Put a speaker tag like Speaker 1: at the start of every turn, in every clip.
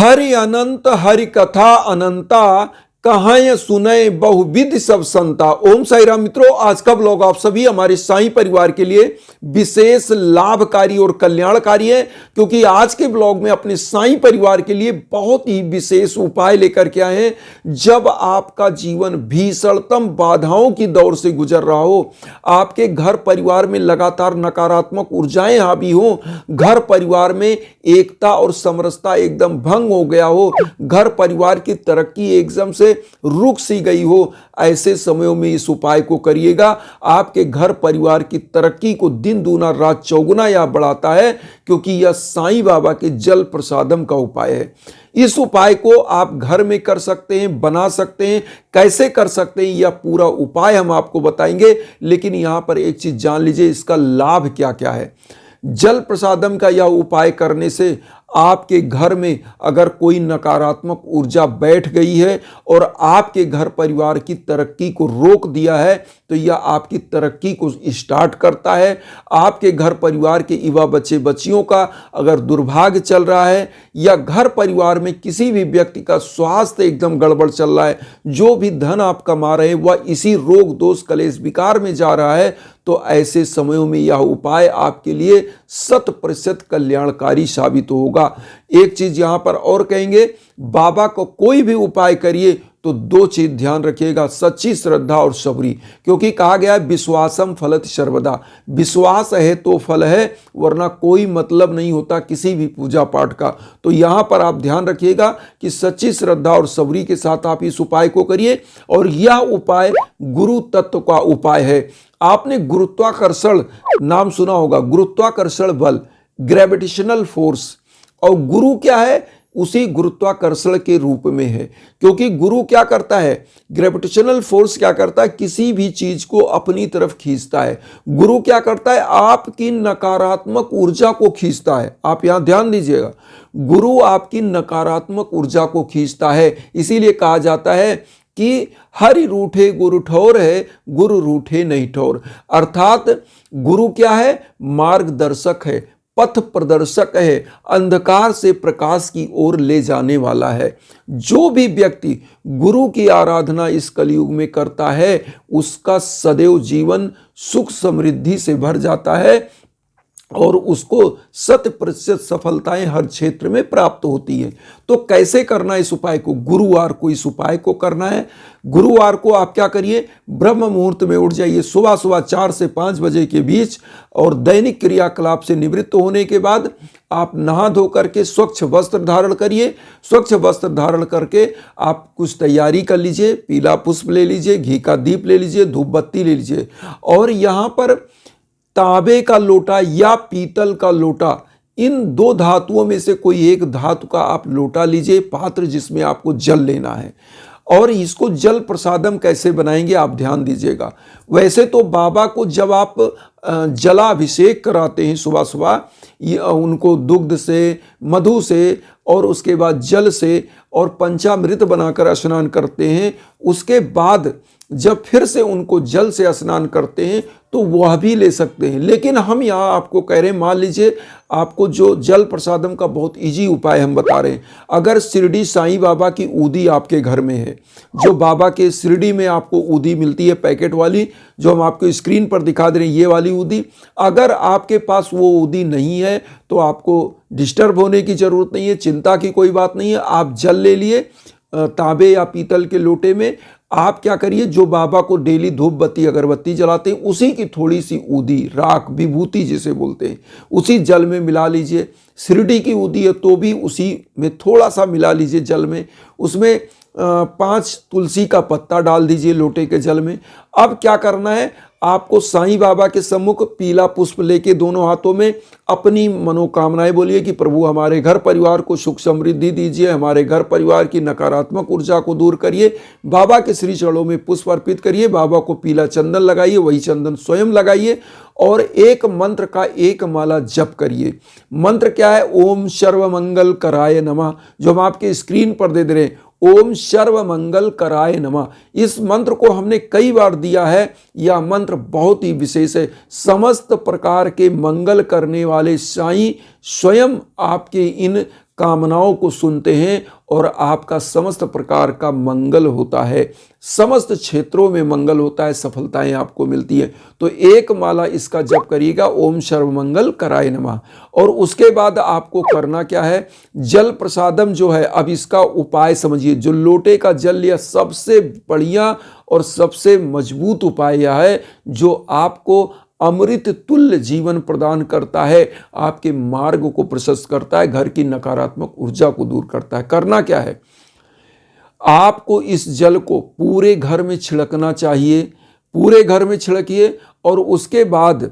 Speaker 1: हरि अनंत हरि कथा अनंता, कहाय सुनय बहुविध सब संता। ओम साई राम मित्रों, आज का ब्लॉग आप सभी हमारे साईं परिवार के लिए विशेष लाभकारी और कल्याणकारी है, क्योंकि आज के ब्लॉग में अपने साईं परिवार के लिए बहुत ही विशेष उपाय लेकर के आए हैं। जब आपका जीवन भीषणतम बाधाओं की दौर से गुजर रहा हो, आपके घर परिवार में लगातार नकारात्मक ऊर्जाएं हावी हो, घर परिवार में एकता और समरसता एकदम भंग हो गया हो, घर परिवार की तरक्की एकदम से रुक सी गई हो, ऐसे समयों में इस उपाय को करिएगा। आपके घर परिवार की तरक्की को दिन दूना रात चौगुना या बढ़ाता है, क्योंकि यह साईं बाबा के जल प्रसादम का उपाय है। इस उपाय को आप घर में कर सकते हैं, बना सकते हैं। कैसे कर सकते हैं यह पूरा उपाय हम आपको बताएंगे, लेकिन यहां पर एक चीज जान लीजिए, इसका लाभ क्या क्या है। जल प्रसादम का यह उपाय करने से आपके घर में अगर कोई नकारात्मक ऊर्जा बैठ गई है और आपके घर परिवार की तरक्की को रोक दिया है, तो यह आपकी तरक्की को स्टार्ट करता है। आपके घर परिवार के युवा बच्चे बच्चियों का अगर दुर्भाग्य चल रहा है, या घर परिवार में किसी भी व्यक्ति का स्वास्थ्य एकदम गड़बड़ चल रहा है, जो भी धन आप कमा रहे हैं वह इसी रोग दोष कलेश विकार में जा रहा है, तो ऐसे समयों में यह उपाय आपके लिए 100% कल्याणकारी साबित होगा। एक चीज यहां पर और कहेंगे, बाबा को कोई भी उपाय करिए तो दो चीज ध्यान रखिएगा, सच्ची श्रद्धा और सबरी, क्योंकि कहा गया है विश्वासम फलत सर्वदा। विश्वास है तो फल है, वरना कोई मतलब नहीं होता किसी भी पूजा पाठ का। तो यहां पर आप ध्यान रखिएगा कि सच्ची श्रद्धा और सबरी के साथ आप इस उपाय को करिए। और यह उपाय गुरु तत्व का उपाय है। आपने गुरुत्वाकर्षण नाम सुना होगा, गुरुत्वाकर्षण बल, ग्रेविटेशनल फोर्स। और गुरु क्या है? उसी गुरुत्वाकर्षण के रूप में है, क्योंकि गुरु क्या करता है? ग्रेविटेशनल फोर्स क्या करता है? किसी भी चीज को अपनी तरफ खींचता है। गुरु क्या करता है? आपकी नकारात्मक ऊर्जा को खींचता है। आप यहां ध्यान दीजिएगा, गुरु आपकी नकारात्मक ऊर्जा को खींचता है। इसीलिए कहा जाता है कि हरि रूठे गुरु ठौर है, गुरु रूठे नहीं ठौर। अर्थात गुरु क्या है? मार्गदर्शक है, पथ प्रदर्शक है, अंधकार से प्रकाश की ओर ले जाने वाला है। जो भी व्यक्ति गुरु की आराधना इस कलयुग में करता है, उसका सदैव जीवन सुख समृद्धि से भर जाता है और उसको 100% सफलताएं हर क्षेत्र में प्राप्त होती है। तो कैसे करना इस उपाय को? गुरुवार को इस उपाय को करना है। गुरुवार को आप क्या करिए? ब्रह्म मुहूर्त में उठ जाइए, सुबह सुबह 4 से 5 बजे के बीच, और दैनिक क्रियाकलाप से निवृत्त होने के बाद आप नहा धो करके स्वच्छ वस्त्र धारण करिए। स्वच्छ वस्त्र धारण करके आप कुछ तैयारी कर लीजिए, पीला पुष्प ले लीजिए, घी का दीप ले लीजिए, धूप बत्ती ले लीजिए, और यहाँ पर तांबे का लोटा या पीतल का लोटा, इन दो धातुओं में से कोई एक धातु का आप लोटा लीजिए, पात्र जिसमें आपको जल लेना है। और इसको जल प्रसादम कैसे बनाएंगे आप ध्यान दीजिएगा। वैसे तो बाबा को जब आप जलाभिषेक कराते हैं सुबह सुबह, उनको दुग्ध से, मधु से, और उसके बाद जल से और पंचामृत बनाकर स्नान करते हैं, उसके बाद जब फिर से उनको जल से स्नान करते हैं तो वह भी ले सकते हैं। लेकिन हम यहाँ आपको कह रहे हैं, मान लीजिए आपको जो जल प्रसादम का बहुत इजी उपाय हम बता रहे हैं। अगर शिरडी साईं बाबा की ऊदी आपके घर में है, जो बाबा के शिरडी में आपको ऊदी मिलती है पैकेट वाली, जो हम आपको स्क्रीन पर दिखा दे रहे हैं, ये वाली ऊदी, अगर आपके पास वो ऊदी नहीं है तो आपको डिस्टर्ब होने की जरूरत नहीं है, चिंता की कोई बात नहीं है। आप जल ले लिए तांबे या पीतल के लोटे में, आप क्या करिए, जो बाबा को डेली धूप बत्ती अगरबत्ती जलाते हैं उसी की थोड़ी सी ऊदी, राख, विभूति जिसे बोलते हैं, उसी जल में मिला लीजिए। शिरडी की ऊदी है तो भी उसी में थोड़ा सा मिला लीजिए जल में। उसमें 5 तुलसी का पत्ता डाल दीजिए लोटे के जल में। अब क्या करना है, आपको साईं बाबा के सम्मुख पीला पुष्प लेके दोनों हाथों में अपनी मनोकामनाएं बोलिए कि प्रभु हमारे घर परिवार को सुख समृद्धि दीजिए, हमारे घर परिवार की नकारात्मक ऊर्जा को दूर करिए। बाबा के श्री चरणों में पुष्प अर्पित करिए, बाबा को पीला चंदन लगाइए, वही चंदन स्वयं लगाइए, और एक मंत्र का एक माला जप करिए। मंत्र क्या है? ओम सर्वमंगल कराय नमः, जो हम आपके स्क्रीन पर दे रहे हैं, ओम सर्व मंगल कराय नमः। इस मंत्र को हमने कई बार दिया है। यह मंत्र बहुत ही विशेष है। समस्त प्रकार के मंगल करने वाले साईं स्वयं आपके इन कामनाओं को सुनते हैं और आपका समस्त प्रकार का मंगल होता है, समस्त क्षेत्रों में मंगल होता है, सफलताएं आपको मिलती हैं। तो एक माला इसका जप करिएगा, ओम सर्वमंगल कराय नमः। और उसके बाद आपको करना क्या है, जल प्रसादम जो है, अब इसका उपाय समझिए। जो लोटे का जल लिया, सबसे बढ़िया और सबसे मजबूत उपाय यह है जो आपको अमृत तुल्य जीवन प्रदान करता है, आपके मार्ग को प्रशस्त करता है, घर की नकारात्मक ऊर्जा को दूर करता है। करना क्या है, आपको इस जल को पूरे घर में छिड़कना चाहिए, पूरे घर में छिड़किए। और उसके बाद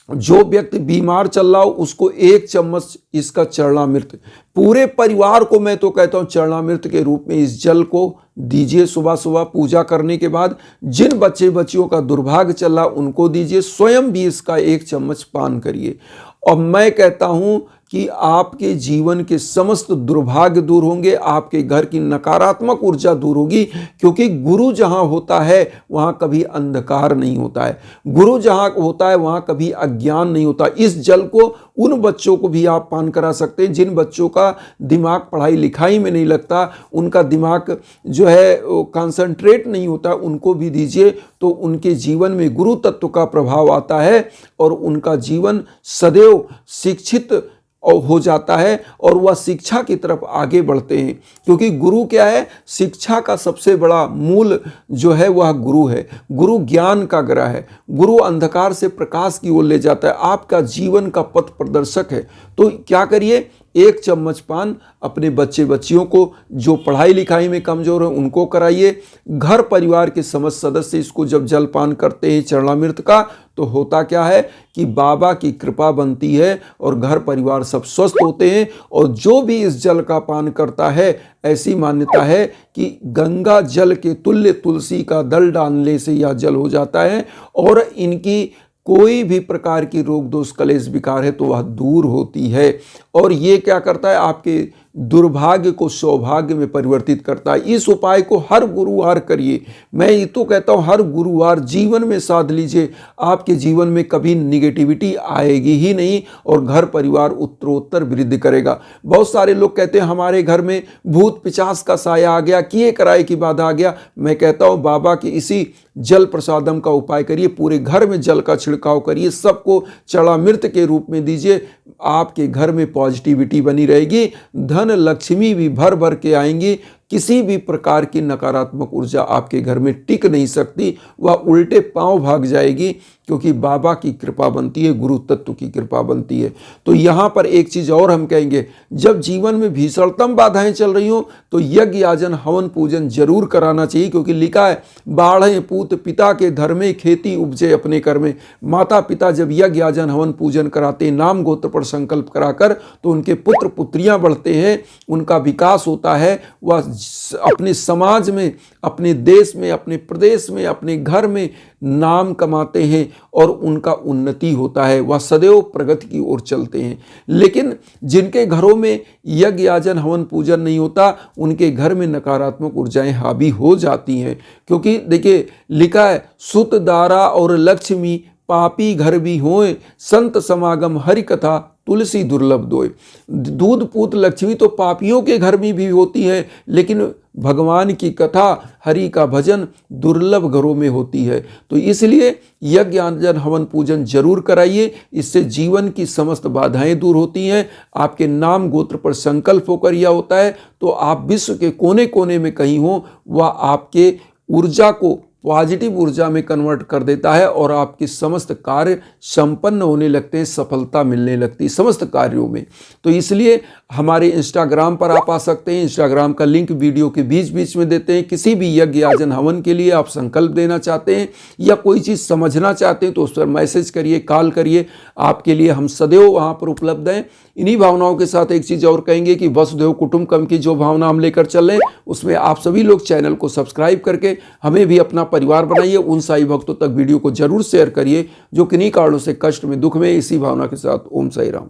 Speaker 1: जो व्यक्ति बीमार चल रहा हो उसको 1 चम्मच इसका चरणामृत, पूरे परिवार को मैं तो कहता हूं चरणामृत के रूप में इस जल को दीजिए। सुबह सुबह पूजा करने के बाद जिन बच्चे बच्चियों का दुर्भाग्य चल रहा उनको दीजिए, स्वयं भी इसका 1 चम्मच पान करिए। और मैं कहता हूं कि आपके जीवन के समस्त दुर्भाग्य दूर होंगे, आपके घर की नकारात्मक ऊर्जा दूर होगी, क्योंकि गुरु जहां होता है वहां कभी अंधकार नहीं होता है, गुरु जहां होता है वहां कभी अज्ञान नहीं होता। इस जल को उन बच्चों को भी आप पान करा सकते हैं जिन बच्चों का दिमाग पढ़ाई लिखाई में नहीं लगता, उनका दिमाग जो है कंसंट्रेट नहीं होता, उनको भी दीजिए। तो उनके जीवन में गुरु तत्व का प्रभाव आता है और उनका जीवन सदैव शिक्षित हो जाता है और वह शिक्षा की तरफ आगे बढ़ते हैं। क्योंकि गुरु क्या है, शिक्षा का सबसे बड़ा मूल जो है वह गुरु है। गुरु ज्ञान का ग्रह है, गुरु अंधकार से प्रकाश की ओर ले जाता है, आपका जीवन का पथ प्रदर्शक है। तो क्या करिए, 1 चम्मच पान अपने बच्चे बच्चियों को जो पढ़ाई लिखाई में कमजोर है उनको कराइए। घर परिवार के समस्त सदस्य इसको जब जल पान करते हैं चरणामृत का, तो होता क्या है कि बाबा की कृपा बनती है और घर परिवार सब स्वस्थ होते हैं। और जो भी इस जल का पान करता है, ऐसी मान्यता है कि गंगा जल के तुल्य तुलसी का दल डालने से यह जल हो जाता है और इनकी कोई भी प्रकार की रोग दोष कलेश विकार है तो वह दूर होती है। और ये क्या करता है, आपके दुर्भाग्य को सौभाग्य में परिवर्तित करता है। इस उपाय को हर गुरुवार करिए, मैं ये तो कहता हूँ हर गुरुवार जीवन में साध लीजिए, आपके जीवन में कभी निगेटिविटी आएगी ही नहीं और घर परिवार उत्तरोत्तर वृद्धि करेगा। बहुत सारे लोग कहते हैं हमारे घर में भूत पिशाच का साया आ गया, किए कराए की बाधा आ गया। मैं कहता हूँ बाबा के इसी जल प्रसादम का उपाय करिए, पूरे घर में जल का छिड़काव करिए, सबको चरणामृत के रूप में दीजिए, आपके घर में पॉजिटिविटी बनी रहेगी, धन लक्ष्मी भी भर भर के आएंगी। किसी भी प्रकार की नकारात्मक ऊर्जा आपके घर में टिक नहीं सकती, वह उल्टे पांव भाग जाएगी, क्योंकि बाबा की कृपा बनती है, गुरु तत्व की कृपा बनती है। तो यहाँ पर एक चीज़ और हम कहेंगे, जब जीवन में भीषणतम बाधाएं चल रही हो तो यज्ञ याजन हवन पूजन जरूर कराना चाहिए, क्योंकि लिखा है बाढ़े पूत पिता के धर्मे खेती उपजे अपने कर में। माता पिता जब यज्ञ याजन हवन पूजन कराते, नाम गोत्र पर संकल्प कराकर, तो उनके पुत्र पुत्रियां बढ़ते हैं, उनका विकास होता है, वह अपने समाज में, अपने देश में, अपने प्रदेश में, अपने घर में नाम कमाते हैं और उनका उन्नति होता है, वह सदैव प्रगति की ओर चलते हैं। लेकिन जिनके घरों में यज्ञ याजन हवन पूजन नहीं होता, उनके घर में नकारात्मक ऊर्जाएं हावी हो जाती हैं। क्योंकि देखिए लिखा है, सुत दारा और लक्ष्मी पापी घर भी होए, संत समागम हरि कथा तुलसी दुर्लभ दोय। दूध पूत लक्ष्मी तो पापियों के घर में भी होती है, लेकिन भगवान की कथा, हरि का भजन दुर्लभ घरों में होती है। तो इसलिए यज्ञ याजन हवन पूजन जरूर कराइए, इससे जीवन की समस्त बाधाएं दूर होती हैं। आपके नाम गोत्र पर संकल्प होकर यह होता है, तो आप विश्व के कोने कोने में कहीं हो, वह आपके ऊर्जा को पॉजिटिव ऊर्जा में कन्वर्ट कर देता है और आपके समस्त कार्य संपन्न होने लगते हैं, सफलता मिलने लगती है समस्त कार्यों में। तो इसलिए हमारे इंस्टाग्राम पर आप आ सकते हैं, इंस्टाग्राम का लिंक वीडियो के बीच बीच में देते हैं। किसी भी यज्ञ याजन हवन के लिए आप संकल्प देना चाहते हैं या कोई चीज़ समझना चाहते हैं तो उस पर मैसेज करिए, कॉल करिए, आपके लिए हम सदैव वहाँ पर उपलब्ध हैं। इन्हीं भावनाओं के साथ एक चीज़ और कहेंगे कि वसुधैव कुटुंबकम की जो भावना हम लेकर चल रहे हैं, उसमें आप सभी लोग चैनल को सब्सक्राइब करके हमें भी अपना परिवार बनाइए। उन साई भक्तों तक वीडियो को जरूर शेयर करिए जो किन्हीं कारणों से कष्ट में, दुख में। इसी भावना के साथ ओम साई राम।